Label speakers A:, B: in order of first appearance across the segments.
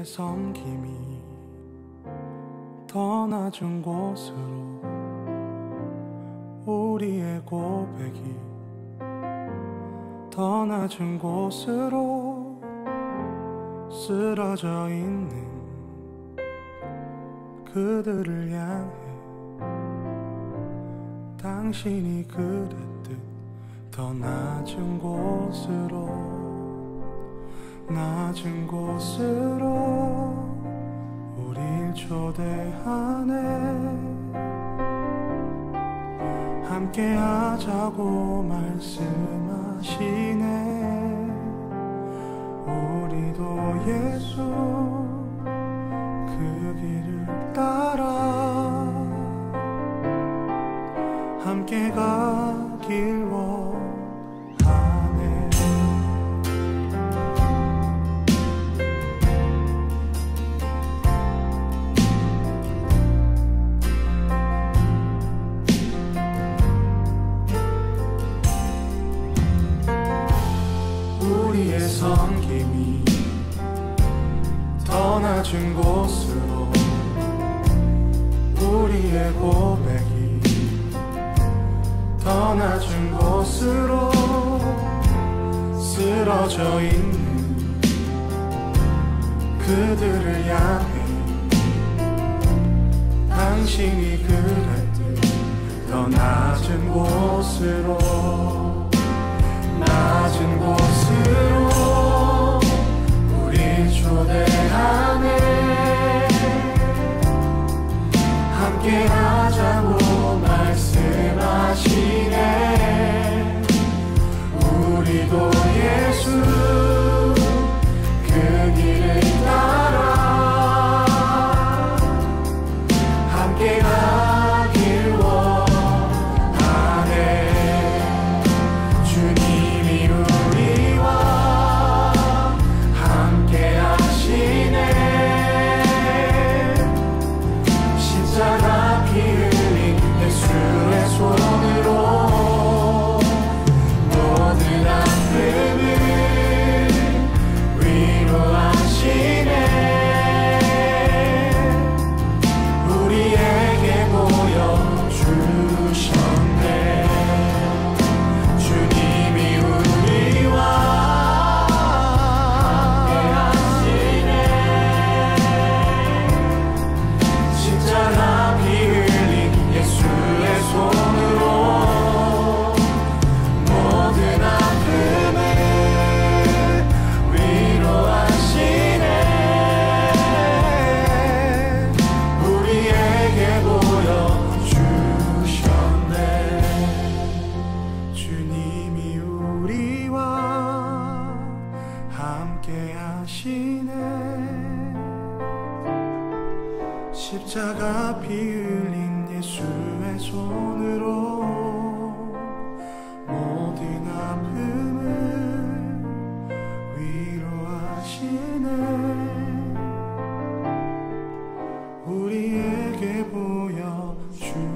A: 섬김이 더 낮은 곳으로, 우리의 고백이 더 낮은 곳으로 쓰러져 있는 그들을 향해 당신이 그랬듯 더 낮은 곳으로, 낮은 곳으로 우릴 초대하네. 함께 하자고 말씀하시네. 우리도 예수 그 길을 따라 함께 가길 원하네. 우리의 섬김이 더 낮은 곳으로, 우리의 고백이 더 낮은 곳으로 쓰러져 있는 그들을 향해 당신이 그랬듯 더 낮은 곳으로, 낮은 곳으로 우릴 초대하네. 함께 하자고 말씀하시네. 우리도 예수 그 길을 따라 함께 가길 원하네. 주님이 우리와 함께 하시네. 십자가 피 흘린 예수의 손으로 모든 아픔을 위로하시네. 우리에게 보여주셨네. 주님이 우리와 함께 하시네. 십자가 피 흘린 예수의 손으로 모든 아픔을 위로하시네. 우리에게 보여주셨네. 주님이 우리와 함께 하시네. 십자가 피 흘린 예수의 손으로 모든 아픔을 위로하시네. 우리에게 보여주셨네.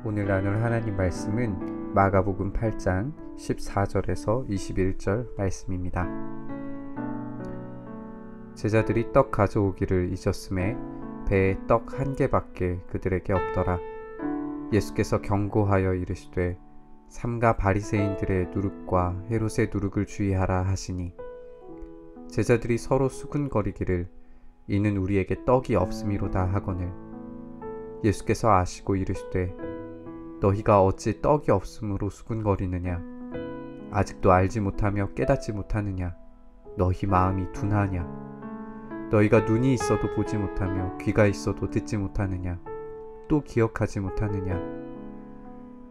B: 오늘 나눌 하나님 말씀은 마가복음 8장 14절에서 21절 말씀입니다. 제자들이 떡 가져오기를 잊었음에 배에 떡 한 개밖에 그들에게 없더라. 예수께서 경고하여 이르시되 삼가 바리새인들의 누룩과 헤롯의 누룩을 주의하라 하시니, 제자들이 서로 수군거리기를 이는 우리에게 떡이 없음이로다 하거늘, 예수께서 아시고 이르시되 너희가 어찌 떡이 없음으로 수군거리느냐? 아직도 알지 못하며 깨닫지 못하느냐? 너희 마음이 둔하냐? 너희가 눈이 있어도 보지 못하며 귀가 있어도 듣지 못하느냐? 또 기억하지 못하느냐?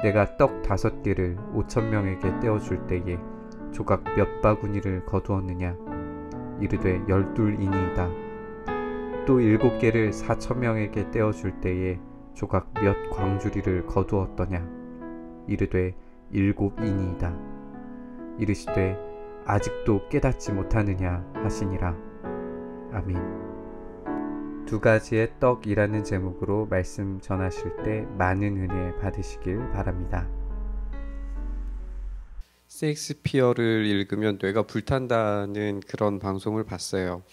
B: 내가 떡 5개를 5,000명에게 떼어줄 때에 조각 몇 바구니를 거두었느냐? 이르되 12이니이다. 또 7개를 4,000명에게 떼어줄 때에 조각 몇 광주리를 거두었더냐? 이르되 7이니이다. 이르시되 아직도 깨닫지 못하느냐 하시니라. 아멘. 두 가지의 떡이라는 제목으로 말씀 전하실 때 많은 은혜 받으시길 바랍니다. 셰익스피어를 읽으면 뇌가 불탄다는 그런 방송을 봤어요.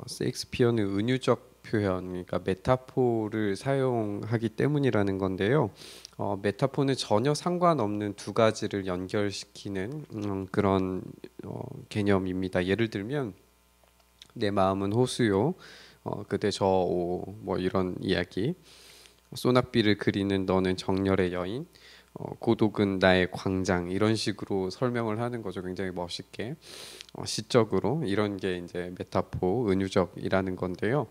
B: 셰익스피어는 은유적 표현, 그러니까 메타포를 사용하기 때문이라는 건데요. 메타포는 전혀 상관없는 두 가지를 연결시키는 그런 개념입니다. 예를 들면 내 마음은 호수요, 그대 저오, 뭐 이런 이야기. 소낙비를 그리는 너는 정열의 여인, 고독은 나의 광장, 이런 식으로 설명을 하는 거죠. 굉장히 멋있게 시적으로. 이런 게 이제 메타포, 은유적이라는 건데요.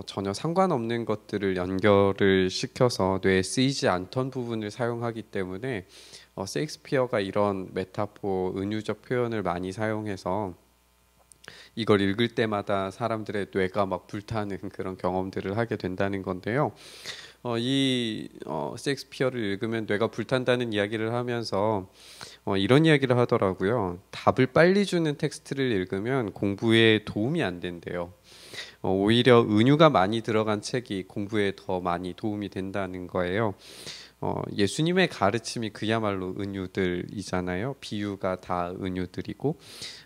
B: 전혀 상관없는 것들을 연결을 시켜서 뇌에 쓰이지 않던 부분을 사용하기 때문에 셰익스피어가 이런 메타포, 은유적 표현을 많이 사용해서 이걸 읽을 때마다 사람들의 뇌가 막 불타는 그런 경험들을 하게 된다는 건데요. 셰익스피어를 읽으면 뇌가 불탄다는 이야기를 하면서 이런 이야기를 하더라고요. 답을 빨리 주는 텍스트를 읽으면 공부에 도움이 안 된대요. 오히려 은유가 많이 들어간 책이 공부에 더 많이 도움이 된다는 거예요. 예수님의 가르침이 그야말로 은유들이잖아요. 비유가 다 은유들이고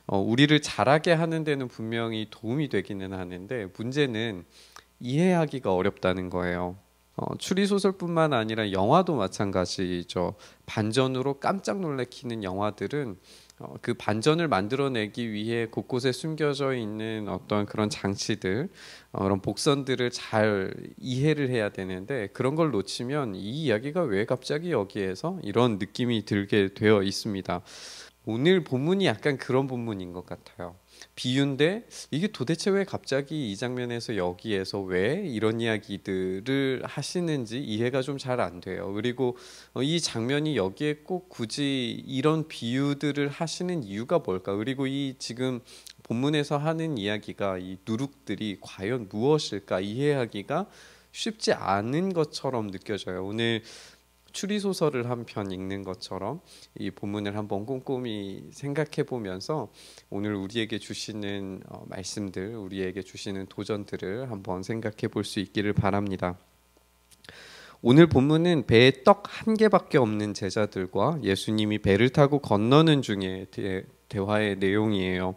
B: 우리를 잘하게 하는 데는 분명히 도움이 되기는 하는데 문제는 이해하기가 어렵다는 거예요. 추리소설뿐만 아니라 영화도 마찬가지죠. 반전으로 깜짝 놀래키는 영화들은 그 반전을 만들어내기 위해 곳곳에 숨겨져 있는 어떤 그런 장치들, 그런 복선들을 잘 이해를 해야 되는데 그런 걸 놓치면 이 이야기가 왜 갑자기 여기에서 이런 느낌이 들게 되어 있습니다. 오늘 본문이 약간 그런 본문인 것 같아요. 비유인데 이게 도대체 왜 갑자기 이 장면에서 여기에서 왜 이런 이야기들을 하시는지 이해가 좀 잘 안 돼요. 그리고 이 장면이 여기에 꼭 굳이 이런 비유들을 하시는 이유가 뭘까? 그리고 이 지금 본문에서 하는 이야기가 이 누룩들이 과연 무엇일까 이해하기가 쉽지 않은 것처럼 느껴져요. 오늘 추리소설을 한 편 읽는 것처럼 이 본문을 한번 꼼꼼히 생각해 보면서 오늘 우리에게 주시는 말씀들, 우리에게 주시는 도전들을 한번 생각해 볼 수 있기를 바랍니다. 오늘 본문은 배에 떡 한 개밖에 없는 제자들과 예수님이 배를 타고 건너는 중에 대화의 내용이에요.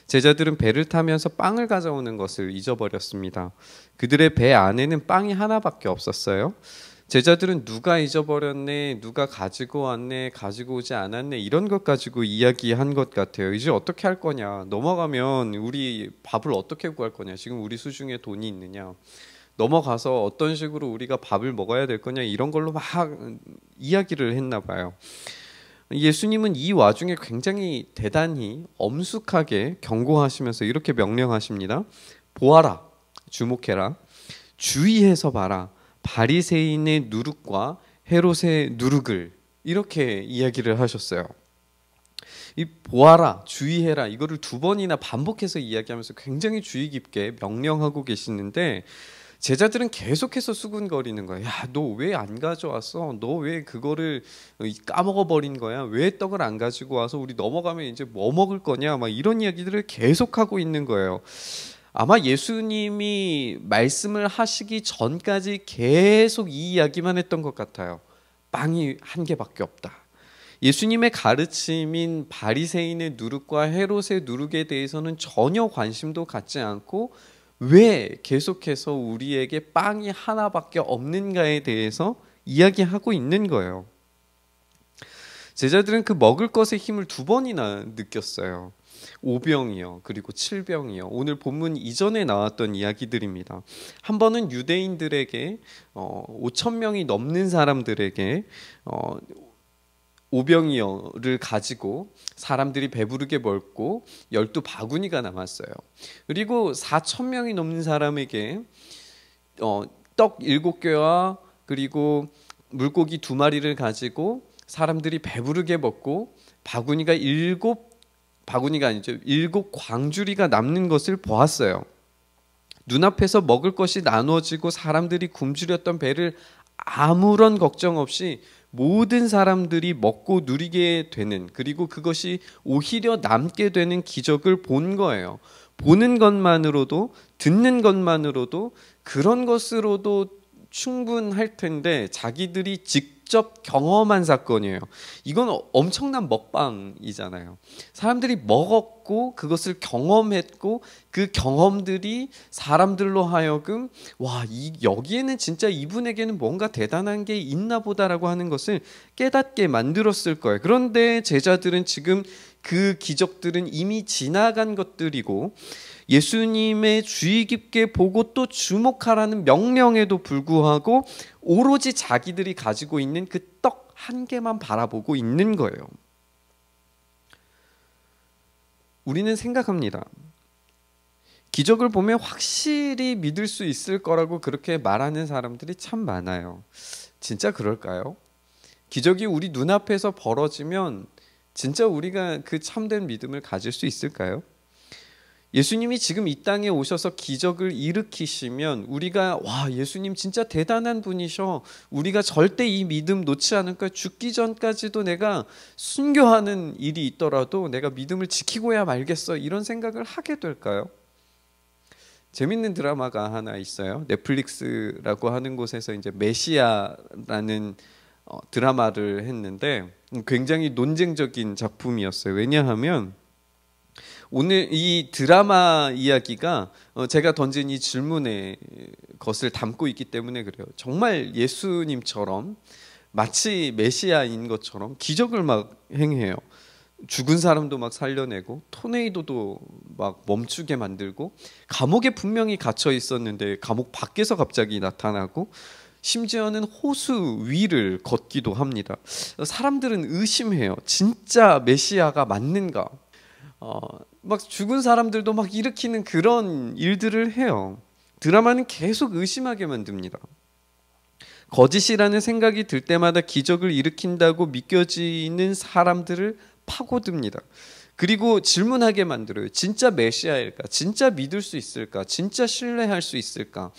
B: 제자들은 배를 타면서 빵을 가져오는 것을 잊어버렸습니다. 그들의 배 안에는 빵이 하나밖에 없었어요. 제자들은 누가 잊어버렸네, 누가 가지고 왔네, 가지고 오지 않았네 이런 것 가지고 이야기한 것 같아요. 이제 어떻게 할 거냐, 넘어가면 우리 밥을 어떻게 구할 거냐, 지금 우리 수중에 돈이 있느냐, 넘어가서 어떤 식으로 우리가 밥을 먹어야 될 거냐 이런 걸로 막 이야기를 했나 봐요. 예수님은 이 와중에 굉장히 대단히 엄숙하게 경고하시면서 이렇게 명령하십니다. 보아라, 주목해라, 주의해서 봐라. 바리새인의 누룩과 헤롯의 누룩을, 이렇게 이야기를 하셨어요. 이 보아라, 주의해라 이거를 두 번이나 반복해서 이야기하면서 굉장히 주의 깊게 명령하고 계시는데 제자들은 계속해서 수군거리는 거야. 야, 너 왜 안 가져왔어? 너 왜 그거를 까먹어 버린 거야? 왜 떡을 안 가지고 와서 우리 넘어가면 이제 뭐 먹을 거냐? 막 이런 이야기들을 계속하고 있는 거예요. 아마 예수님이 말씀을 하시기 전까지 계속 이 이야기만 했던 것 같아요. 빵이 한 개밖에 없다. 예수님의 가르침인 바리새인의 누룩과 헤롯의 누룩에 대해서는 전혀 관심도 갖지 않고 왜 계속해서 우리에게 빵이 하나밖에 없는가에 대해서 이야기하고 있는 거예요. 제자들은 그 먹을 것의 힘을 두 번이나 느꼈어요. 5병이요, 그리고 7병이요. 오늘 본문 이전에 나왔던 이야기들입니다. 한 번은 유대인들에게 5,000명이 넘는 사람들에게 5병이어를 가지고 사람들이 배부르게 먹고 12바구니가 남았어요. 그리고 4,000명이 넘는 사람에게 떡 7개와 그리고 물고기 2마리를 가지고 사람들이 배부르게 먹고 바구니가 7바구니가 아니죠, 7광주리가 남는 것을 보았어요. 눈앞에서 먹을 것이 나눠지고 사람들이 굶주렸던 배를 아무런 걱정 없이 모든 사람들이 먹고 누리게 되는, 그리고 그것이 오히려 남게 되는 기적을 본 거예요. 보는 것만으로도, 듣는 것만으로도, 그런 것으로도 충분할 텐데 자기들이 직접 경험한 사건이에요. 이건 엄청난 먹방이잖아요. 사람들이 먹었고 그것을 경험했고 그 경험들이 사람들로 하여금 여기에는 진짜 이분에게는 뭔가 대단한 게 있나 보다라고 하는 것을 깨닫게 만들었을 거예요. 그런데 제자들은 지금 그 기적들은 이미 지나간 것들이고 예수님의 주의 깊게 보고 또 주목하라는 명령에도 불구하고 오로지 자기들이 가지고 있는 그 떡 한 개만 바라보고 있는 거예요. 우리는 생각합니다. 기적을 보면 확실히 믿을 수 있을 거라고 그렇게 말하는 사람들이 참 많아요. 진짜 그럴까요? 기적이 우리 눈앞에서 벌어지면 진짜 우리가 그 참된 믿음을 가질 수 있을까요? 예수님이 지금 이 땅에 오셔서 기적을 일으키시면 우리가 예수님 진짜 대단한 분이셔, 우리가 절대 이 믿음 놓지 않을 거야, 죽기 전까지도 내가 순교하는 일이 있더라도 내가 믿음을 지키고야 말겠어, 이런 생각을 하게 될까요? 재밌는 드라마가 하나 있어요. 넷플릭스라고 하는 곳에서 이제 메시아라는 드라마를 했는데 굉장히 논쟁적인 작품이었어요. 왜냐하면 오늘 이 드라마 이야기가 제가 던진 이 질문의 것을 담고 있기 때문에 그래요. 정말 예수님처럼 마치 메시아인 것처럼 기적을 막 행해요. 죽은 사람도 막 살려내고 토네이도도 막 멈추게 만들고, 감옥에 분명히 갇혀 있었는데 감옥 밖에서 갑자기 나타나고, 심지어는 호수 위를 걷기도 합니다. 사람들은 의심해요. 진짜 메시아가 맞는가? 막 죽은 사람들도 막 일으키는 그런 일들을 해요. 드라마는 계속 의심하게 만듭니다. 거짓이라는 생각이 들 때마다 기적을 일으킨다고 믿겨지는 사람들을 파고듭니다. 그리고 질문하게 만들어요. 진짜 메시아일까? 진짜 믿을 수 있을까? 진짜 신뢰할 수 있을까?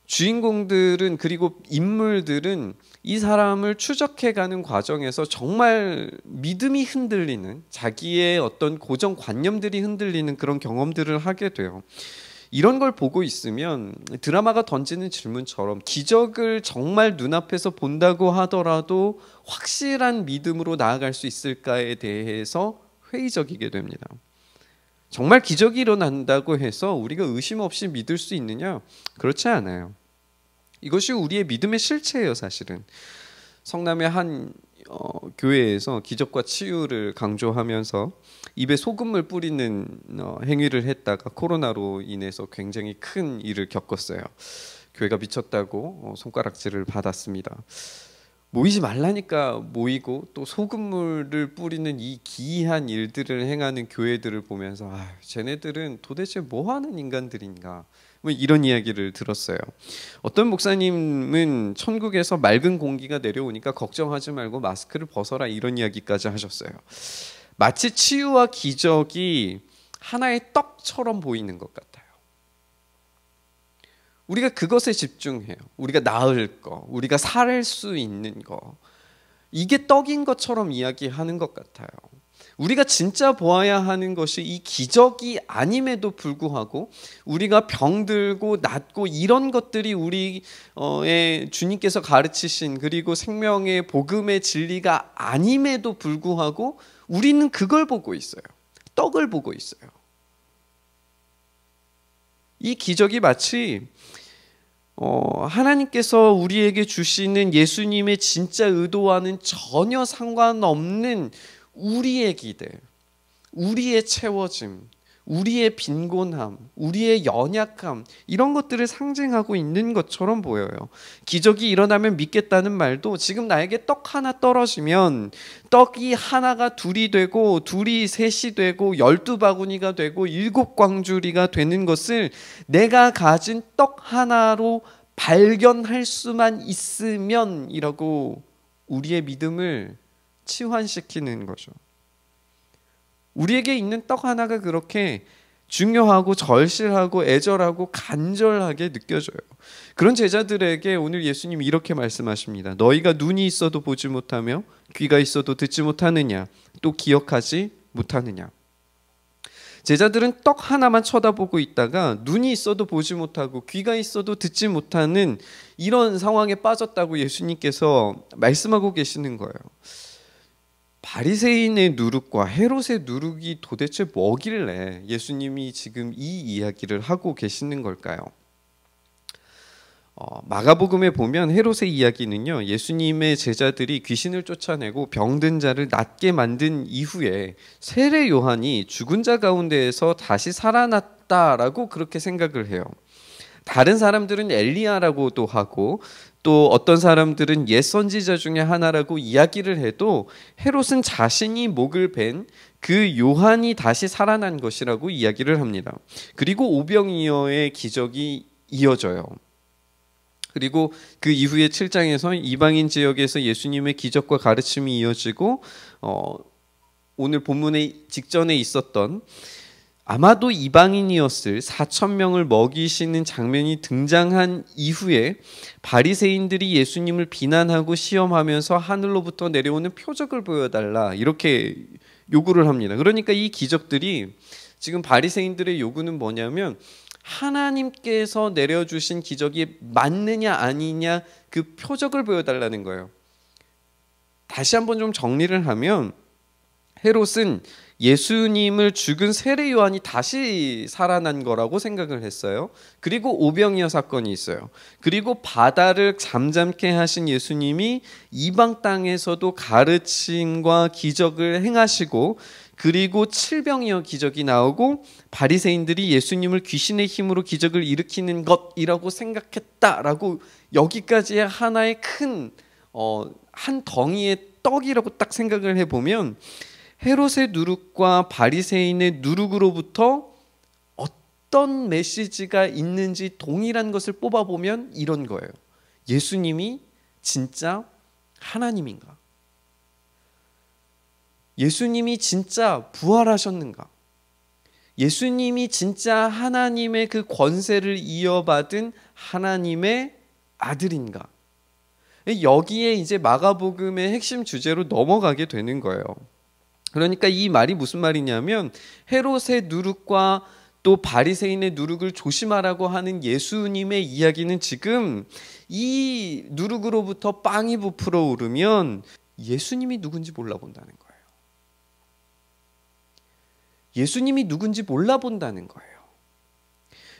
B: 주인공들은, 그리고 인물들은 이 사람을 추적해가는 과정에서 정말 믿음이 흔들리는, 자기의 어떤 고정관념들이 흔들리는 그런 경험들을 하게 돼요. 이런 걸 보고 있으면 드라마가 던지는 질문처럼 기적을 정말 눈앞에서 본다고 하더라도 확실한 믿음으로 나아갈 수 있을까에 대해서 회의적이게 됩니다. 정말 기적이 일어난다고 해서 우리가 의심 없이 믿을 수 있느냐? 그렇지 않아요. 이것이 우리의 믿음의 실체예요. 사실은 성남의 한 교회에서 기적과 치유를 강조하면서 입에 소금을 뿌리는 행위를 했다가 코로나로 인해서 굉장히 큰 일을 겪었어요. 교회가 미쳤다고 손가락질을 받았습니다. 모이지 말라니까 모이고 또 소금물을 뿌리는 이 기이한 일들을 행하는 교회들을 보면서 쟤네들은 도대체 뭐 하는 인간들인가, 뭐 이런 이야기를 들었어요. 어떤 목사님은 천국에서 맑은 공기가 내려오니까 걱정하지 말고 마스크를 벗어라, 이런 이야기까지 하셨어요. 마치 치유와 기적이 하나의 떡처럼 보이는 것 같아요. 우리가 그것에 집중해요. 우리가 나을 거, 우리가 살 수 있는 거, 이게 떡인 것처럼 이야기하는 것 같아요. 우리가 진짜 보아야 하는 것이 이 기적이 아님에도 불구하고 우리가 병들고 낫고 이런 것들이 우리의 주님께서 가르치신, 그리고 생명의 복음의 진리가 아님에도 불구하고 우리는 그걸 보고 있어요. 떡을 보고 있어요. 이 기적이 마치 하나님께서 우리에게 주시는 예수님의 진짜 의도와는 전혀 상관없는 우리의 기대, 우리의 채워짐, 우리의 빈곤함, 우리의 연약함, 이런 것들을 상징하고 있는 것처럼 보여요. 기적이 일어나면 믿겠다는 말도 지금 나에게 떡 하나 떨어지면 떡이 하나가 둘이 되고 둘이 셋이 되고 12바구니가 되고 7광주리가 되는 것을 내가 가진 떡 하나로 발견할 수만 있으면 이라고 우리의 믿음을 치환시키는 거죠. 우리에게 있는 떡 하나가 그렇게 중요하고 절실하고 애절하고 간절하게 느껴져요. 그런 제자들에게 오늘 예수님이 이렇게 말씀하십니다. 너희가 눈이 있어도 보지 못하며 귀가 있어도 듣지 못하느냐, 또 기억하지 못하느냐. 제자들은 떡 하나만 쳐다보고 있다가 눈이 있어도 보지 못하고 귀가 있어도 듣지 못하는 이런 상황에 빠졌다고 예수님께서 말씀하고 계시는 거예요. 바리새인의 누룩과 헤롯의 누룩이 도대체 뭐길래 예수님이 지금 이 이야기를 하고 계시는 걸까요? 마가복음에 보면 헤롯의 이야기는요, 예수님의 제자들이 귀신을 쫓아내고 병든 자를 낫게 만든 이후에 세례 요한이 죽은 자 가운데에서 다시 살아났다라고 그렇게 생각을 해요. 다른 사람들은 엘리야라고도 하고 또 어떤 사람들은 옛 선지자 중에 하나라고 이야기를 해도 헤롯은 자신이 목을 벤 그 요한이 다시 살아난 것이라고 이야기를 합니다. 그리고 오병이어의 기적이 이어져요. 그리고 그 이후에 7장에서 이방인 지역에서 예수님의 기적과 가르침이 이어지고 오늘 본문의 직전에 있었던 아마도 이방인이었을 4,000명을 먹이시는 장면이 등장한 이후에 바리새인들이 예수님을 비난하고 시험하면서 하늘로부터 내려오는 표적을 보여달라 이렇게 요구를 합니다. 그러니까 이 기적들이 지금 바리새인들의 요구는 뭐냐면 하나님께서 내려주신 기적이 맞느냐 아니냐 그 표적을 보여달라는 거예요. 다시 한번 좀 정리를 하면 헤롯은 예수님을 죽은 세례 요한이 다시 살아난 거라고 생각을 했어요. 그리고 오병이어 사건이 있어요. 그리고 바다를 잠잠케 하신 예수님이 이방 땅에서도 가르침과 기적을 행하시고 그리고 칠병이어 기적이 나오고 바리새인들이 예수님을 귀신의 힘으로 기적을 일으키는 것이라고 생각했다라고 여기까지의 하나의 큰 한 덩이의 떡이라고 딱 생각을 해보면 헤롯의 누룩과 바리새인의 누룩으로부터 어떤 메시지가 있는지 동일한 것을 뽑아보면 이런 거예요. 예수님이 진짜 하나님인가? 예수님이 진짜 부활하셨는가? 예수님이 진짜 하나님의 그 권세를 이어받은 하나님의 아들인가? 여기에 이제 마가복음의 핵심 주제로 넘어가게 되는 거예요. 그러니까 이 말이 무슨 말이냐면 헤롯의 누룩과 또 바리새인의 누룩을 조심하라고 하는 예수님의 이야기는 지금 이 누룩으로부터 빵이 부풀어 오르면 예수님이 누군지 몰라본다는 거예요. 예수님이 누군지 몰라본다는 거예요.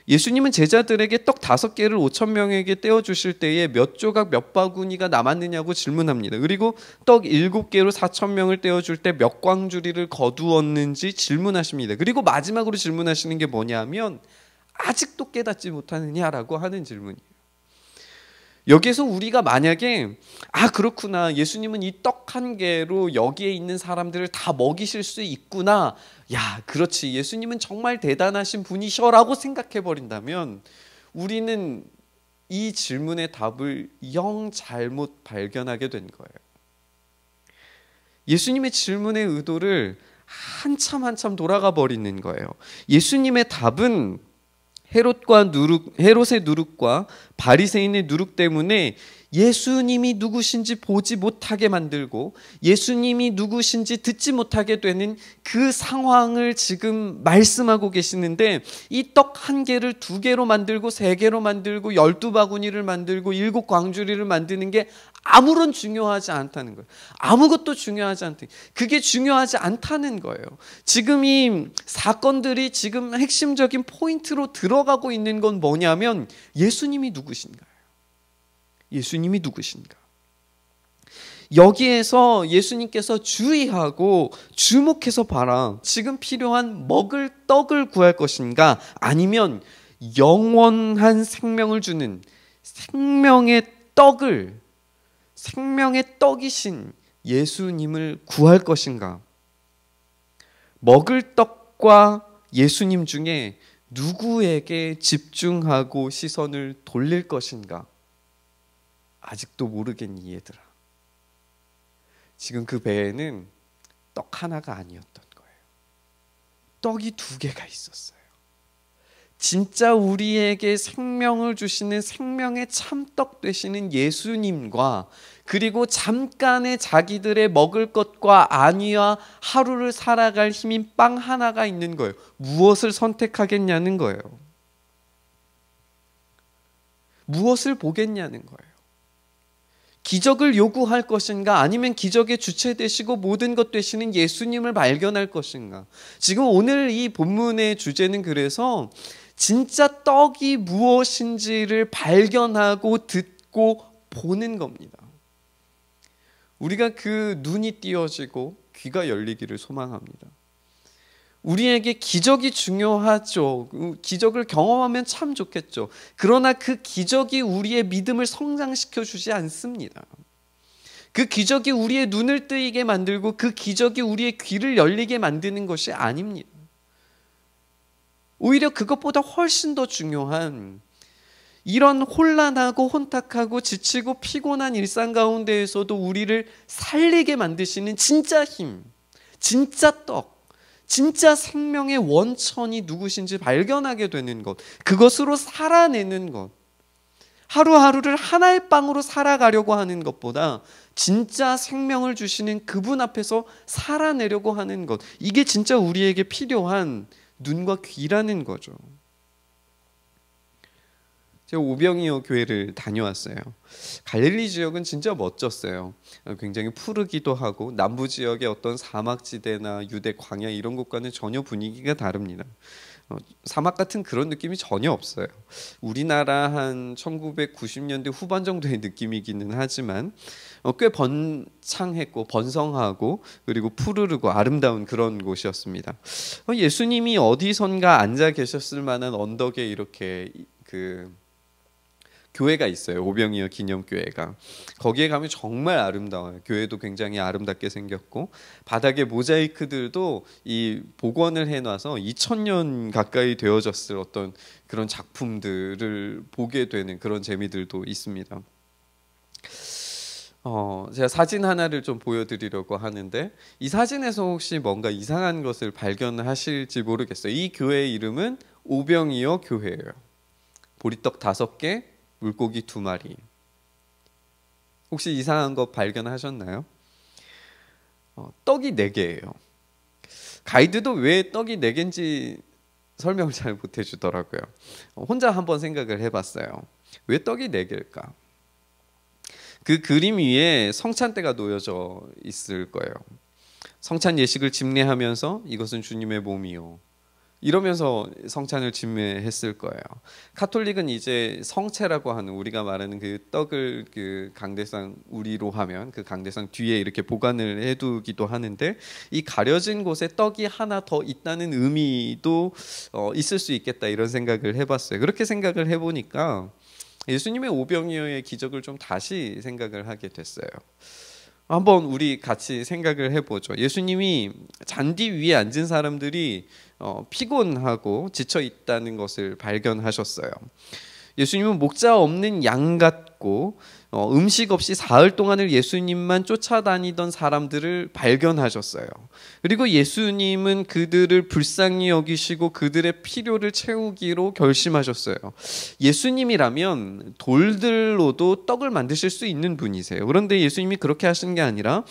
B: 예수님은 제자들에게 떡 5개를 5,000명에게 떼어주실 때에 몇 조각 몇 바구니가 남았느냐고 질문합니다. 그리고 떡 7개로 4,000명을 떼어줄 때 몇 광주리를 거두었는지 질문하십니다. 그리고 마지막으로 질문하시는 게 뭐냐면 아직도 깨닫지 못하느냐라고 하는 질문이에요. 여기에서 우리가 만약에 그렇구나, 예수님은 이 떡 1개로 여기에 있는 사람들을 다 먹이실 수 있구나, 야 그렇지, 예수님은 정말 대단하신 분이셔라고 생각해 버린다면 우리는 이 질문의 답을 영 잘못 발견하게 된 거예요. 예수님의 질문의 의도를 한참 돌아가 버리는 거예요. 예수님의 답은 헤롯의 누룩과 바리새인의 누룩 때문에 예수님이 누구신지 보지 못하게 만들고 예수님이 누구신지 듣지 못하게 되는 그 상황을 지금 말씀하고 계시는데, 이 떡 1개를 2개로 만들고 3개로 만들고 12바구니를 만들고 7광주리를 만드는 게 아무런 중요하지 않다는 거예요. 아무것도 중요하지 않다. 그게 중요하지 않다는 거예요. 지금 이 사건들이 지금 핵심적인 포인트로 들어가고 있는 건 뭐냐면 예수님이 누구신가요? 예수님이 누구신가? 여기에서 예수님께서 주의하고 주목해서 봐라. 지금 필요한 먹을 떡을 구할 것인가? 아니면 영원한 생명을 주는 생명의 떡이신 예수님을 구할 것인가? 먹을 떡과 예수님 중에 누구에게 집중하고 시선을 돌릴 것인가? 아직도 모르겠니 얘들아? 지금 그 배에는 떡 하나가 아니었던 거예요. 떡이 2개가 있었어요. 진짜 우리에게 생명을 주시는 생명의 참떡 되시는 예수님과 그리고 잠깐의 자기들의 먹을 것과 안위와 하루를 살아갈 힘인 빵 하나가 있는 거예요. 무엇을 선택하겠냐는 거예요. 무엇을 보겠냐는 거예요. 기적을 요구할 것인가, 아니면 기적의 주체 되시고 모든 것 되시는 예수님을 발견할 것인가. 지금 오늘 이 본문의 주제는 그래서 진짜 떡이 무엇인지를 발견하고 듣고 보는 겁니다. 우리가 그 눈이 띄어지고 귀가 열리기를 소망합니다. 우리에게 기적이 중요하죠. 기적을 경험하면 참 좋겠죠. 그러나 그 기적이 우리의 믿음을 성장시켜 주지 않습니다. 그 기적이 우리의 눈을 뜨이게 만들고 그 기적이 우리의 귀를 열리게 만드는 것이 아닙니다. 오히려 그것보다 훨씬 더 중요한, 이런 혼란하고 혼탁하고 지치고 피곤한 일상 가운데에서도 우리를 살리게 만드시는 진짜 힘, 진짜 떡, 진짜 생명의 원천이 누구신지 발견하게 되는 것, 그것으로 살아내는 것, 하루하루를 하나의 빵으로 살아가려고 하는 것보다 진짜 생명을 주시는 그분 앞에서 살아내려고 하는 것, 이게 진짜 우리에게 필요한 눈과 귀라는 거죠. 제가 오병이어 교회를 다녀왔어요. 갈릴리 지역은 진짜 멋졌어요. 굉장히 푸르기도 하고 남부 지역의 어떤 사막지대나 유대 광야 이런 곳과는 전혀 분위기가 다릅니다. 사막 같은 그런 느낌이 전혀 없어요. 우리나라 한 1990년대 후반 정도의 느낌이기는 하지만 꽤 번창했고 번성하고 그리고 푸르르고 아름다운 그런 곳이었습니다. 예수님이 어디선가 앉아 계셨을 만한 언덕에 이렇게 교회가 있어요. 오병이어 기념교회가. 거기에 가면 정말 아름다워요. 교회도 굉장히 아름답게 생겼고 바닥에 모자이크들도 이 복원을 해놔서 2000년 가까이 되어졌을 어떤 그런 작품들을 보게 되는 그런 재미들도 있습니다. 제가 사진 하나를 좀 보여드리려고 하는데 이 사진에서 혹시 뭔가 이상한 것을 발견하실지 모르겠어요. 이 교회의 이름은 오병이어 교회예요. 보리떡 5개, 물고기 2마리. 혹시 이상한 거 발견하셨나요? 떡이 4개예요. 가이드도 왜 떡이 4개인지 설명을 잘 못 해주더라고요. 혼자 한번 생각을 해봤어요. 왜 떡이 4개일까? 그 그림 위에 성찬대가 놓여져 있을 거예요. 성찬 예식을 집례하면서 이것은 주님의 몸이요, 이러면서 성찬을 집례했을 거예요. 카톨릭은 이제 성체라고 하는, 우리가 말하는 그 떡을 그 강대상 우리로 하면 그 강대상 뒤에 이렇게 보관을 해두기도 하는데, 이 가려진 곳에 떡이 하나 더 있다는 의미도 있을 수 있겠다, 이런 생각을 해봤어요. 그렇게 생각을 해보니까 예수님의 오병이어의 기적을 좀 다시 생각을 하게 됐어요. 한번 우리 같이 생각을 해보죠. 예수님이 잔디 위에 앉은 사람들이 피곤하고 지쳐 있다는 것을 발견하셨어요. 예수님은 목자 없는 양 같고 음식 없이 사흘 동안을 예수님만 쫓아다니던 사람들을 발견하셨어요. 그리고 예수님은 그들을 불쌍히 여기시고 그들의 필요를 채우기로 결심하셨어요. 예수님이라면 돌들로도 떡을 만드실 수 있는 분이세요. 그런데 예수님이 그렇게 하신 게 아니라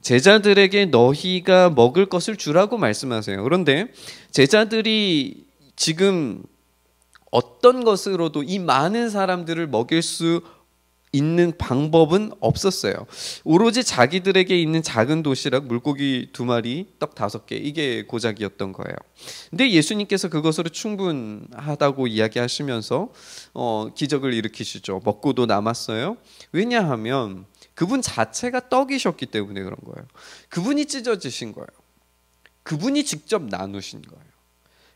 B: 제자들에게 너희가 먹을 것을 주라고 말씀하세요. 그런데 제자들이 지금 어떤 것으로도 이 많은 사람들을 먹일 수 있는 방법은 없었어요. 오로지 자기들에게 있는 작은 도시락, 물고기 2마리, 떡 5개, 이게 고작이었던 거예요. 근데 예수님께서 그것으로 충분하다고 이야기하시면서 기적을 일으키시죠. 먹고도 남았어요. 왜냐하면 그분 자체가 떡이셨기 때문에 그런 거예요. 그분이 찢어지신 거예요. 그분이 직접 나누신 거예요.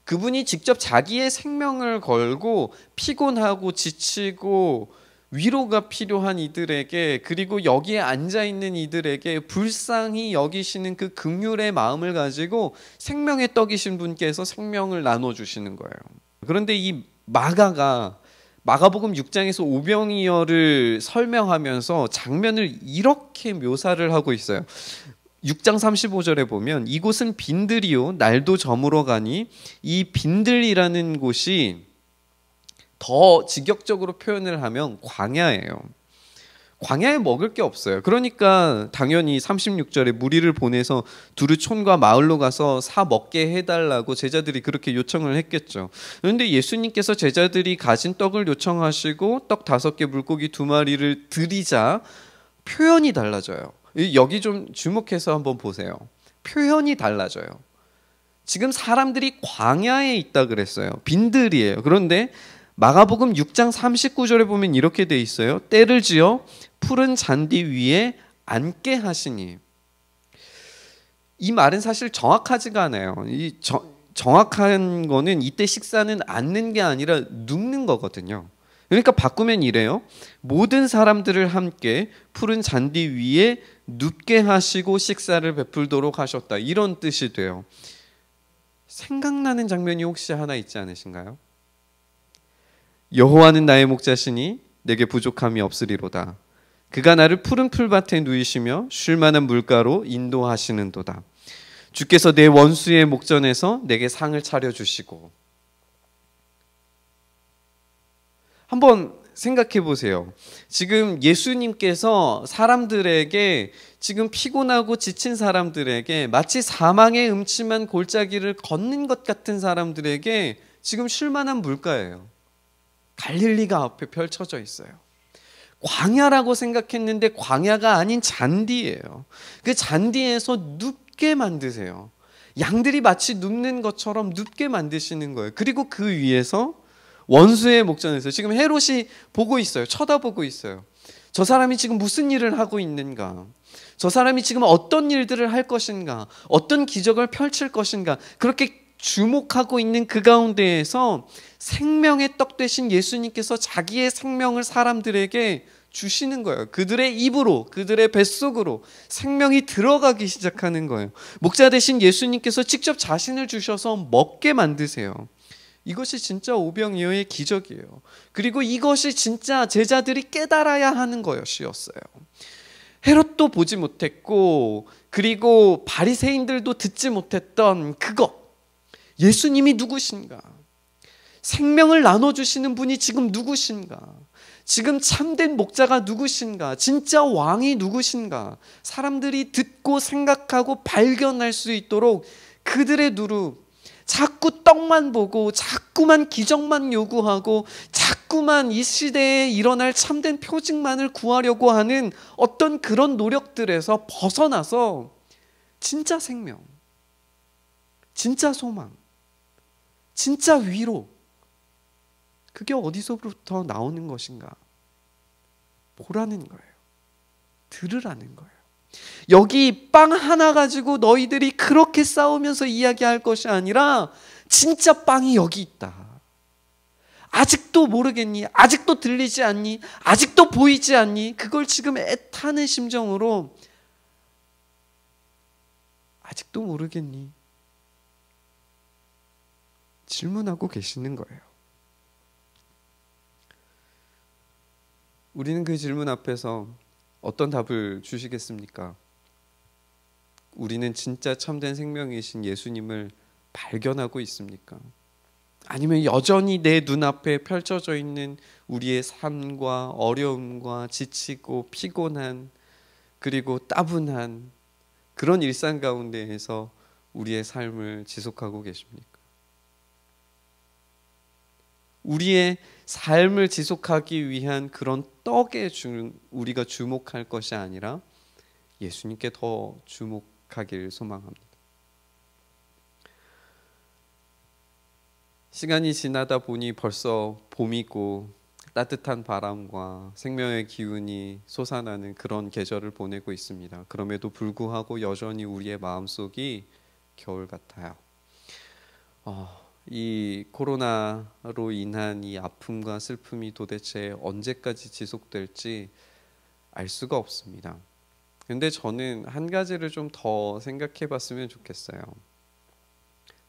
B: 그분이 직접 자기의 생명을 걸고 피곤하고 지치고 위로가 필요한 이들에게, 그리고 여기에 앉아있는 이들에게 불쌍히 여기시는 그 긍휼의 마음을 가지고 생명의 떡이신 분께서 생명을 나눠주시는 거예요. 그런데 이 마가복음 6장에서 오병이어를 설명하면서 장면을 이렇게 묘사를 하고 있어요. 6장 35절에 보면 이곳은 빈들이요 날도 저물어 가니 이 빈들이라는 곳이 더 직역적으로 표현을 하면 광야예요. 광야에 먹을 게 없어요. 그러니까 당연히 36절에 무리를 보내서 두루 촌과 마을로 가서 사 먹게 해달라고 제자들이 그렇게 요청을 했겠죠. 그런데 예수님께서 제자들이 가진 떡을 요청하시고 떡 5개 물고기 2마리를 드리자 표현이 달라져요. 여기 좀 주목해서 한번 보세요. 표현이 달라져요. 지금 사람들이 광야에 있다 그랬어요. 빈들이에요. 그런데 마가복음 6장 39절에 보면 이렇게 돼 있어요. 때를 지어 푸른 잔디 위에 앉게 하시니. 이 말은 사실 정확하지가 않아요. 정확한 거는 이때 식사는 앉는 게 아니라 눕는 거거든요. 그러니까 바꾸면 이래요. 모든 사람들을 함께 푸른 잔디 위에 눕게 하시고 식사를 베풀도록 하셨다. 이런 뜻이 돼요. 생각나는 장면이 혹시 하나 있지 않으신가요? 여호와는 나의 목자시니 내게 부족함이 없으리로다. 그가 나를 푸른 풀밭에 누이시며 쉴 만한 물가로 인도하시는도다. 주께서 내 원수의 목전에서 내게 상을 차려주시고. 한번 생각해 보세요. 지금 예수님께서 사람들에게, 지금 피곤하고 지친 사람들에게, 마치 사망의 음침한 골짜기를 걷는 것 같은 사람들에게 지금 쉴 만한 물가예요. 갈릴리가 앞에 펼쳐져 있어요. 광야라고 생각했는데 광야가 아닌 잔디예요. 그 잔디에서 눕게 만드세요. 양들이 마치 눕는 것처럼 눕게 만드시는 거예요. 그리고 그 위에서 원수의 목전에서 지금 헤롯이 보고 있어요. 쳐다보고 있어요. 저 사람이 지금 무슨 일을 하고 있는가? 저 사람이 지금 어떤 일들을 할 것인가? 어떤 기적을 펼칠 것인가? 그렇게 주목하고 있는 그 가운데에서 생명의 떡 되신 예수님께서 자기의 생명을 사람들에게 주시는 거예요. 그들의 입으로, 그들의 뱃속으로 생명이 들어가기 시작하는 거예요. 목자 되신 예수님께서 직접 자신을 주셔서 먹게 만드세요. 이것이 진짜 오병이어의 기적이에요. 그리고 이것이 진짜 제자들이 깨달아야 하는 것이었어요. 헤롯도 보지 못했고, 그리고 바리새인들도 듣지 못했던 그것, 예수님이 누구신가? 생명을 나눠주시는 분이 지금 누구신가? 지금 참된 목자가 누구신가? 진짜 왕이 누구신가? 사람들이 듣고 생각하고 발견할 수 있도록 그들의 누루, 자꾸 떡만 보고 자꾸만 기적만 요구하고 자꾸만 이 시대에 일어날 참된 표징만을 구하려고 하는 어떤 그런 노력들에서 벗어나서 진짜 생명, 진짜 소망, 진짜 위로, 그게 어디서부터 나오는 것인가? 보라는 거예요. 들으라는 거예요. 여기 빵 하나 가지고 너희들이 그렇게 싸우면서 이야기할 것이 아니라 진짜 빵이 여기 있다. 아직도 모르겠니? 아직도 들리지 않니? 아직도 보이지 않니? 그걸 지금 애타는 심정으로 아직도 모르겠니? 질문하고 계시는 거예요. 우리는 그 질문 앞에서 어떤 답을 주시겠습니까? 우리는 진짜 참된 생명이신 예수님을 발견하고 있습니까? 아니면 여전히 내 눈앞에 펼쳐져 있는 우리의 삶과 어려움과 지치고 피곤한, 그리고 따분한 그런 일상 가운데에서 우리의 삶을 지속하고 계십니까? 우리의 삶을 지속하기 위한 그런 떡에 우리가 주목할 것이 아니라 예수님께 더 주목하길 소망합니다. 시간이 지나다 보니 벌써 봄이고 따뜻한 바람과 생명의 기운이 솟아나는 그런 계절을 보내고 있습니다. 그럼에도 불구하고 여전히 우리의 마음속이 겨울 같아요. 이 코로나로 인한 이 아픔과 슬픔이 도대체 언제까지 지속될지 알 수가 없습니다. 근데 저는 한 가지를 좀 더 생각해 봤으면 좋겠어요.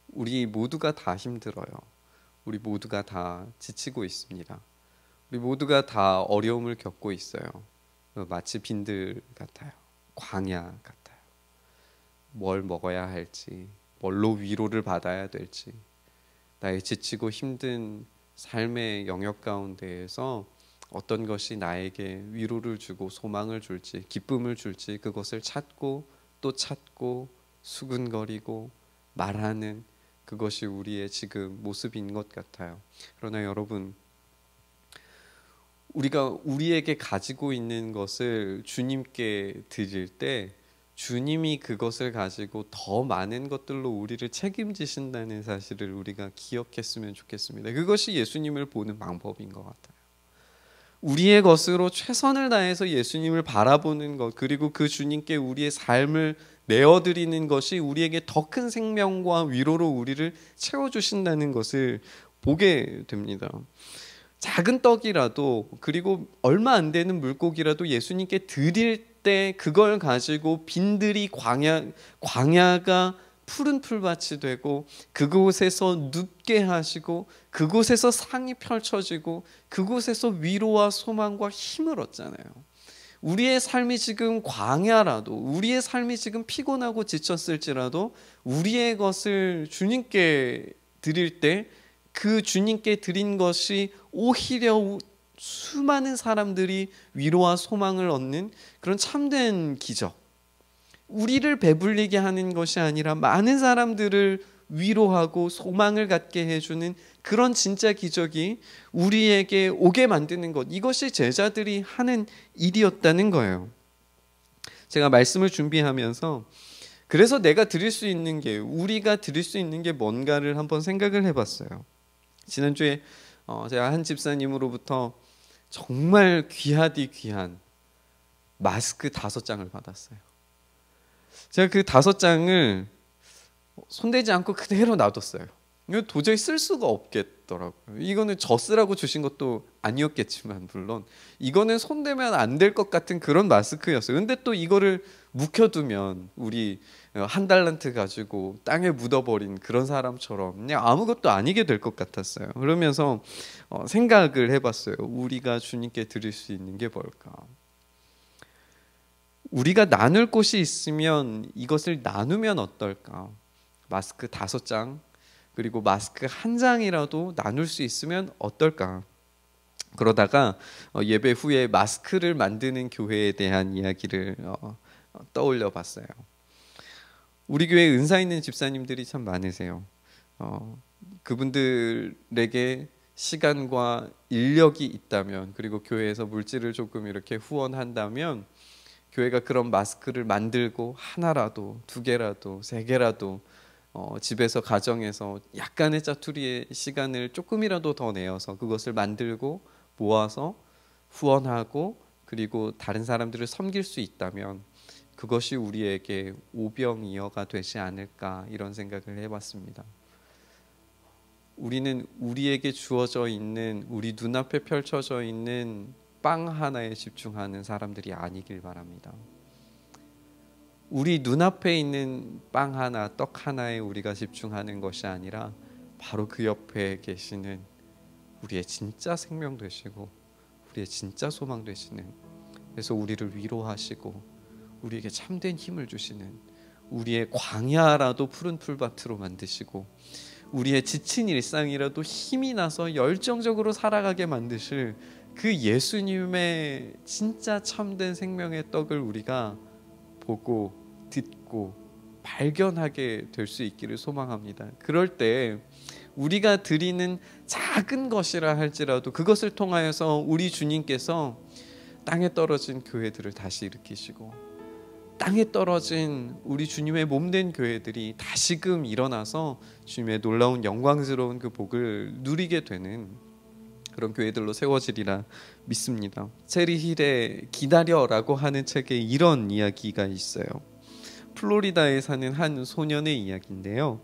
B: 우리 모두가 다 힘들어요. 우리 모두가 다 지치고 있습니다. 우리 모두가 다 어려움을 겪고 있어요. 마치 빈들 같아요. 광야 같아요. 뭘 먹어야 할지, 뭘로 위로를 받아야 될지, 나의 지치고 힘든 삶의 영역 가운데에서 어떤 것이 나에게 위로를 주고 소망을 줄지, 기쁨을 줄지, 그것을 찾고 또 찾고 수근거리고 말하는, 그것이 우리의 지금 모습인 것 같아요. 그러나 여러분, 우리가 우리에게 가지고 있는 것을 주님께 드릴 때 주님이 그것을 가지고 더 많은 것들로 우리를 책임지신다는 사실을 우리가 기억했으면 좋겠습니다. 그것이 예수님을 보는 방법인 것 같아요. 우리의 것으로 최선을 다해서 예수님을 바라보는 것, 그리고 그 주님께 우리의 삶을 내어드리는 것이 우리에게 더 큰 생명과 위로로 우리를 채워주신다는 것을 보게 됩니다. 작은 떡이라도, 그리고 얼마 안 되는 물고기라도 예수님께 드릴 때 그걸 가지고 빈들이 광야가 푸른 풀밭이 되고, 그곳에서 눕게 하시고, 그곳에서 상이 펼쳐지고, 그곳에서 위로와 소망과 힘을 얻잖아요. 우리의 삶이 지금 광야라도, 우리의 삶이 지금 피곤하고 지쳤을지라도 우리의 것을 주님께 드릴 때 그 주님께 드린 것이 오히려 수많은 사람들이 위로와 소망을 얻는 그런 참된 기적, 우리를 배불리게 하는 것이 아니라 많은 사람들을 위로하고 소망을 갖게 해주는 그런 진짜 기적이 우리에게 오게 만드는 것, 이것이 제자들이 하는 일이었다는 거예요. 제가 말씀을 준비하면서 그래서 내가 드릴 수 있는 게, 우리가 드릴 수 있는 게 뭔가를 한번 생각을 해봤어요. 지난주에 제가 한 집사님으로부터 정말 귀하디 귀한 마스크 5장을 받았어요. 제가 그 5장을 손대지 않고 그대로 놔뒀어요. 이거 도저히 쓸 수가 없겠더라고요. 이거는 저 쓰라고 주신 것도 아니었겠지만, 물론 이거는 손대면 안 될 것 같은 그런 마스크였어요. 근데 또 이거를 묵혀두면 우리 한 달란트 가지고 땅에 묻어버린 그런 사람처럼 그냥 아무것도 아니게 될 것 같았어요. 그러면서 생각을 해봤어요. 우리가 주님께 드릴 수 있는 게 뭘까? 우리가 나눌 곳이 있으면 이것을 나누면 어떨까? 마스크 5장, 그리고 마스크 1장이라도 나눌 수 있으면 어떨까? 그러다가 예배 후에 마스크를 만드는 교회에 대한 이야기를 떠올려 봤어요. 우리 교회에 은사 있는 집사님들이 참 많으세요. 그분들에게 시간과 인력이 있다면, 그리고 교회에서 물질을 조금 이렇게 후원한다면 교회가 그런 마스크를 만들고 하나라도, 2개라도, 3개라도 집에서, 가정에서 약간의 짜투리의 시간을 조금이라도 더 내어서 그것을 만들고 모아서 후원하고, 그리고 다른 사람들을 섬길 수 있다면 그것이 우리에게 오병이어가 되지 않을까, 이런 생각을 해봤습니다. 우리는 우리에게 주어져 있는, 우리 눈앞에 펼쳐져 있는 빵 하나에 집중하는 사람들이 아니길 바랍니다. 우리 눈앞에 있는 빵 하나, 떡 하나에 우리가 집중하는 것이 아니라 바로 그 옆에 계시는 우리의 진짜 생명 되시고 우리의 진짜 소망 되시는, 그래서 우리를 위로하시고 우리에게 참된 힘을 주시는, 우리의 광야라도 푸른 풀밭으로 만드시고 우리의 지친 일상이라도 힘이 나서 열정적으로 살아가게 만드실 그 예수님의 진짜 참된 생명의 떡을 우리가 보고 듣고 발견하게 될 수 있기를 소망합니다. 그럴 때 우리가 드리는 작은 것이라 할지라도 그것을 통하여서 우리 주님께서 땅에 떨어진 교회들을 다시 일으키시고, 땅에 떨어진 우리 주님의 몸된 교회들이 다시금 일어나서 주님의 놀라운 영광스러운 그 복을 누리게 되는 그런 교회들로 세워지리라 믿습니다. 체리 힐의 기다려라고 하는 책에 이런 이야기가 있어요. 플로리다에 사는 한 소년의 이야기인데요.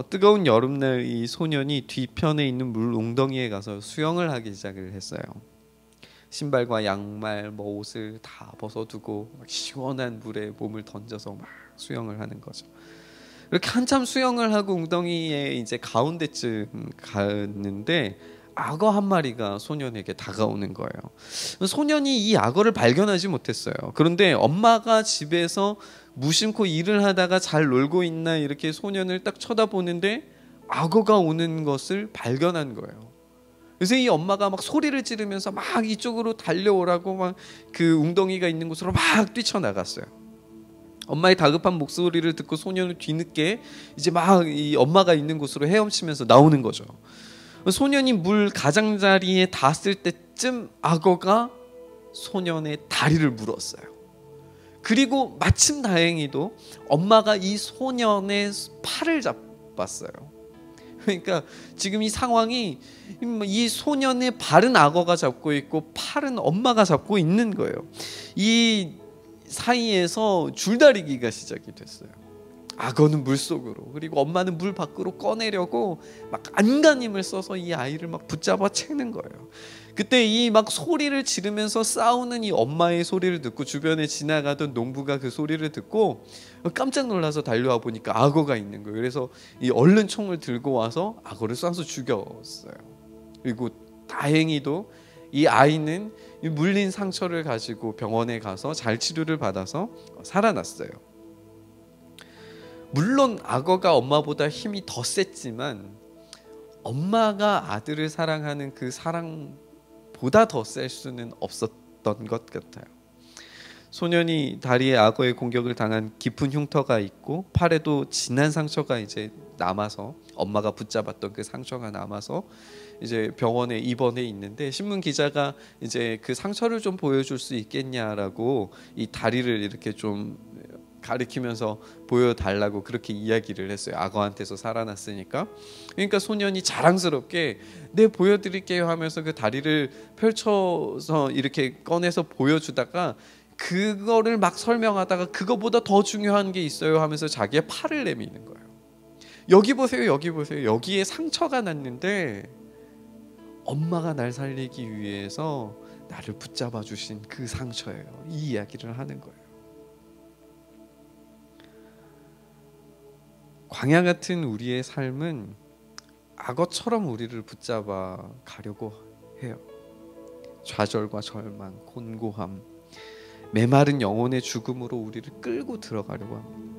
B: 뜨거운 여름날 이 소년이 뒤편에 있는 물 웅덩이에 가서 수영을 하기 시작을 했어요. 신발과 양말, 옷을 다 벗어두고 막 시원한 물에 몸을 던져서 막 수영을 하는 거죠. 이렇게 한참 수영을 하고 웅덩이에 이제 가운데쯤 갔는데 악어 한 마리가 소년에게 다가오는 거예요. 소년이 이 악어를 발견하지 못했어요. 그런데 엄마가 집에서 무심코 일을 하다가 잘 놀고 있나 이렇게 소년을 딱 쳐다보는데 악어가 오는 것을 발견한 거예요. 그래서 이 엄마가 막 소리를 지르면서 막 이쪽으로 달려오라고 막 그 웅덩이가 있는 곳으로 막 뛰쳐나갔어요. 엄마의 다급한 목소리를 듣고 소년은 뒤늦게 이제 막 이 엄마가 있는 곳으로 헤엄치면서 나오는 거죠. 소년이 물 가장자리에 닿았을 때쯤 악어가 소년의 다리를 물었어요. 그리고 마침 다행히도 엄마가 이 소년의 팔을 잡았어요. 그러니까 지금 이 상황이 이 소년의 발은 악어가 잡고 있고 팔은 엄마가 잡고 있는 거예요. 이 사이에서 줄다리기가 시작이 됐어요. 악어는 물속으로, 그리고 엄마는 물 밖으로 꺼내려고 막 안간힘을 써서 이 아이를 막 붙잡아 채는 거예요. 그때 이 막 소리를 지르면서 싸우는 이 엄마의 소리를 듣고 주변에 지나가던 농부가 그 소리를 듣고 깜짝 놀라서 달려와 보니까 악어가 있는 거예요. 그래서 이 얼른 총을 들고 와서 악어를 쏴서 죽였어요. 그리고 다행히도 이 아이는 물린 상처를 가지고 병원에 가서 잘 치료를 받아서 살아났어요. 물론 악어가 엄마보다 힘이 더 셌지만 엄마가 아들을 사랑하는 그 사랑보다 더 셀 수는 없었던 것 같아요. 소년이 다리에 악어의 공격을 당한 깊은 흉터가 있고 팔에도 진한 상처가 이제 남아서, 엄마가 붙잡았던 그 상처가 남아서 이제 병원에 입원해 있는데, 신문 기자가 이제 그 상처를 좀 보여줄 수 있겠냐라고 이 다리를 이렇게 좀 가리키면서 보여달라고 그렇게 이야기를 했어요. 악어한테서 살아났으니까. 그러니까 소년이 자랑스럽게 네 보여드릴게요 하면서 그 다리를 펼쳐서 이렇게 꺼내서 보여주다가 그거를 막 설명하다가 그거보다 더 중요한 게 있어요 하면서 자기의 팔을 내미는 거예요. 여기 보세요, 여기 보세요. 여기에 상처가 났는데 엄마가 날 살리기 위해서 나를 붙잡아 주신 그 상처예요. 이 이야기를 하는 거예요. 광야 같은 우리의 삶은 악어처럼 우리를 붙잡아 가려고 해요. 좌절과 절망, 곤고함, 메마른 영혼의 죽음으로 우리를 끌고 들어가려고 합니다.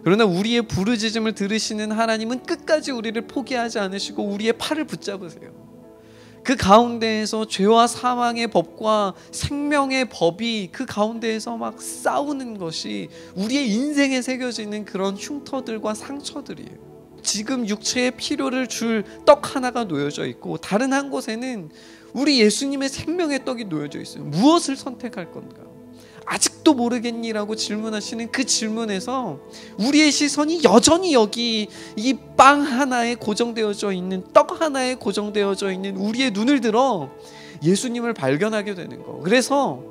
B: 그러나 우리의 부르짖음을 들으시는 하나님은 끝까지 우리를 포기하지 않으시고 우리의 팔을 붙잡으세요. 그 가운데에서 죄와 사망의 법과 생명의 법이 그 가운데에서 막 싸우는 것이 우리의 인생에 새겨지는 그런 흉터들과 상처들이에요. 지금 육체의 필요를 줄 떡 하나가 놓여져 있고 다른 한 곳에는 우리 예수님의 생명의 떡이 놓여져 있어요. 무엇을 선택할 건가? 아직도 모르겠니라고 질문하시는 그 질문에서 우리의 시선이 여전히 여기 이 빵 하나에 고정되어져 있는, 떡 하나에 고정되어져 있는 우리의 눈을 들어 예수님을 발견하게 되는 거. 그래서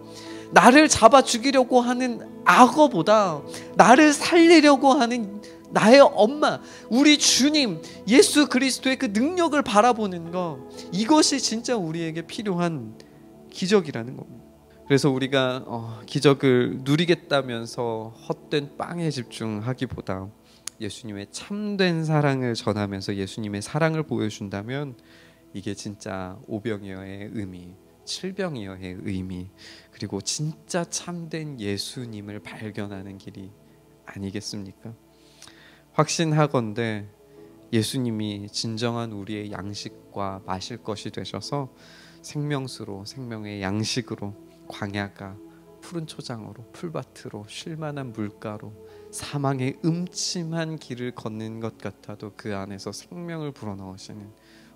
B: 나를 잡아 죽이려고 하는 악어보다 나를 살리려고 하는 나의 엄마, 우리 주님 예수 그리스도의 그 능력을 바라보는 것, 이것이 진짜 우리에게 필요한 기적이라는 겁니다. 그래서 우리가 기적을 누리겠다면서 헛된 빵에 집중하기보다 예수님의 참된 사랑을 전하면서 예수님의 사랑을 보여준다면 이게 진짜 오병이어의 의미, 칠병이어의 의미, 그리고 진짜 참된 예수님을 발견하는 길이 아니겠습니까? 확신하건대 예수님이 진정한 우리의 양식과 마실 것이 되셔서 생명수로, 생명의 양식으로, 광야가 푸른 초장으로, 풀밭으로, 쉴만한 물가로, 사망의 음침한 길을 걷는 것 같아도 그 안에서 생명을 불어넣으시는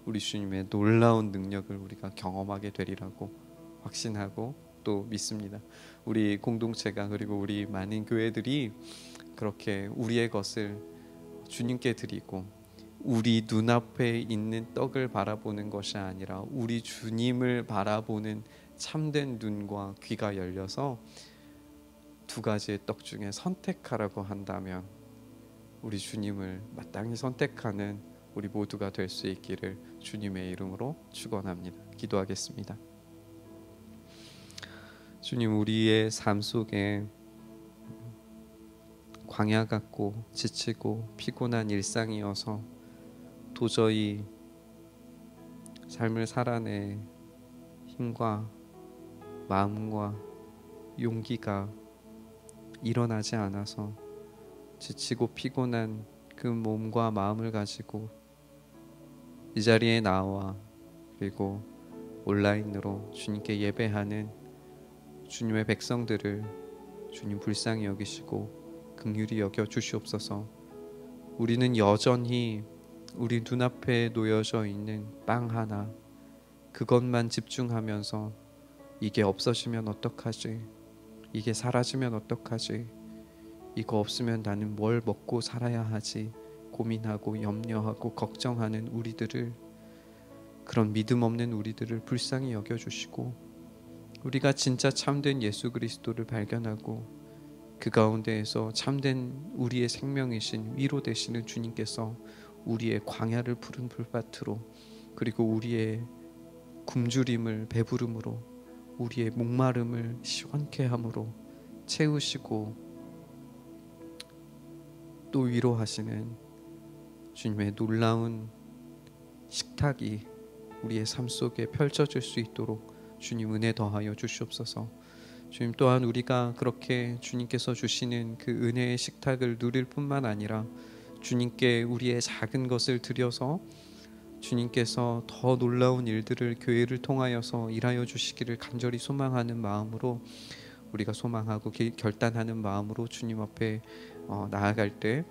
B: 우리 주님의 놀라운 능력을 우리가 경험하게 되리라고 확신하고 또 믿습니다. 우리 공동체가, 그리고 우리 많은 교회들이 그렇게 우리의 것을 주님께 드리고 우리 눈앞에 있는 떡을 바라보는 것이 아니라 우리 주님을 바라보는 참된 눈과 귀가 열려서 두 가지의 떡 중에 선택하라고 한다면 우리 주님을 마땅히 선택하는 우리 모두가 될 수 있기를 주님의 이름으로 축원합니다. 기도하겠습니다. 주님, 우리의 삶 속에 광야 같고 지치고 피곤한 일상이어서 도저히 삶을 살아낼 힘과 마음과 용기가 일어나지 않아서 지치고 피곤한 그 몸과 마음을 가지고 이 자리에 나와 그리고 온라인으로 주님께 예배하는 주님의 백성들을 주님 불쌍히 여기시고 긍휼히 여겨 주시옵소서. 우리는 여전히 우리 눈앞에 놓여져 있는 빵 하나, 그것만 집중하면서 이게 없어지면 어떡하지? 이게 사라지면 어떡하지? 이거 없으면 나는 뭘 먹고 살아야 하지? 고민하고 염려하고 걱정하는 우리들을, 그런 믿음 없는 우리들을 불쌍히 여겨주시고, 우리가 진짜 참된 예수 그리스도를 발견하고 그 가운데에서 참된 우리의 생명이신 위로 되시는 주님께서 우리의 광야를 푸른 불밭으로, 그리고 우리의 굶주림을 배부름으로, 우리의 목마름을 시원케 함으로 채우시고 또 위로하시는 주님의 놀라운 식탁이 우리의 삶 속에 펼쳐질 수 있도록 주님 은혜 더하여 주시옵소서. 주님 또한 우리가 그렇게 주님께서 주시는 그 은혜의 식탁을 누릴 뿐만 아니라 주님께 우리의 작은 것을 드려서 주님께서 더 놀라운 일들을 교회를 통하여서 일하여 주시기를 간절히 소망하는 마음으로, 우리가 소망하고 결단하는 마음으로 주님 앞에 나아갈 때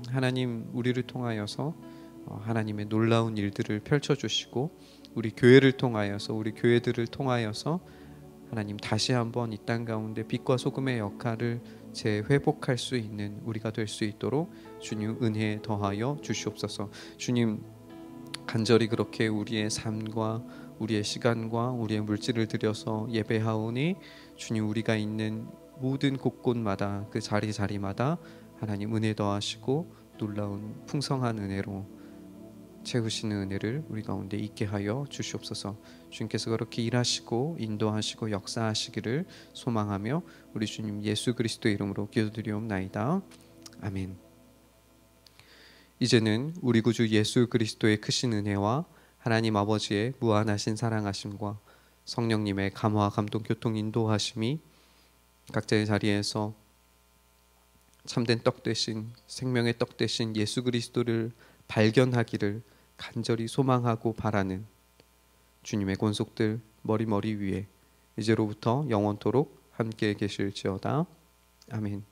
B: 하나님 우리를 통하여서 하나님의 놀라운 일들을 펼쳐주시고, 우리 교회를 통하여서, 우리 교회들을 통하여서 하나님 다시 한번 이 땅 가운데 빛과 소금의 역할을 재회복할 수 있는 우리가 될 수 있도록 주님 은혜 더하여 주시옵소서. 주님 간절히 그렇게 우리의 삶과 우리의 시간과 우리의 물질을 들여서 예배하오니 주님 우리가 있는 모든 곳곳마다 그 자리마다 하나님 은혜 더하시고 놀라운 풍성한 은혜로 채우시는 은혜를 우리 가운데 있게 하여 주시옵소서. 주님께서 그렇게 일하시고 인도하시고 역사하시기를 소망하며 우리 주님 예수 그리스도의 이름으로 기도드리옵나이다. 아멘. 이제는 우리 구주 예수 그리스도의 크신 은혜와 하나님 아버지의 무한하신 사랑하심과 성령님의 감화 감동 교통 인도하심이 각자의 자리에서 참된 떡 되신, 생명의 떡 되신 예수 그리스도를 발견하기를 간절히 소망하고 바라는 주님의 권속들 머리 위에 이제로부터 영원토록 함께 계실지어다. 아멘.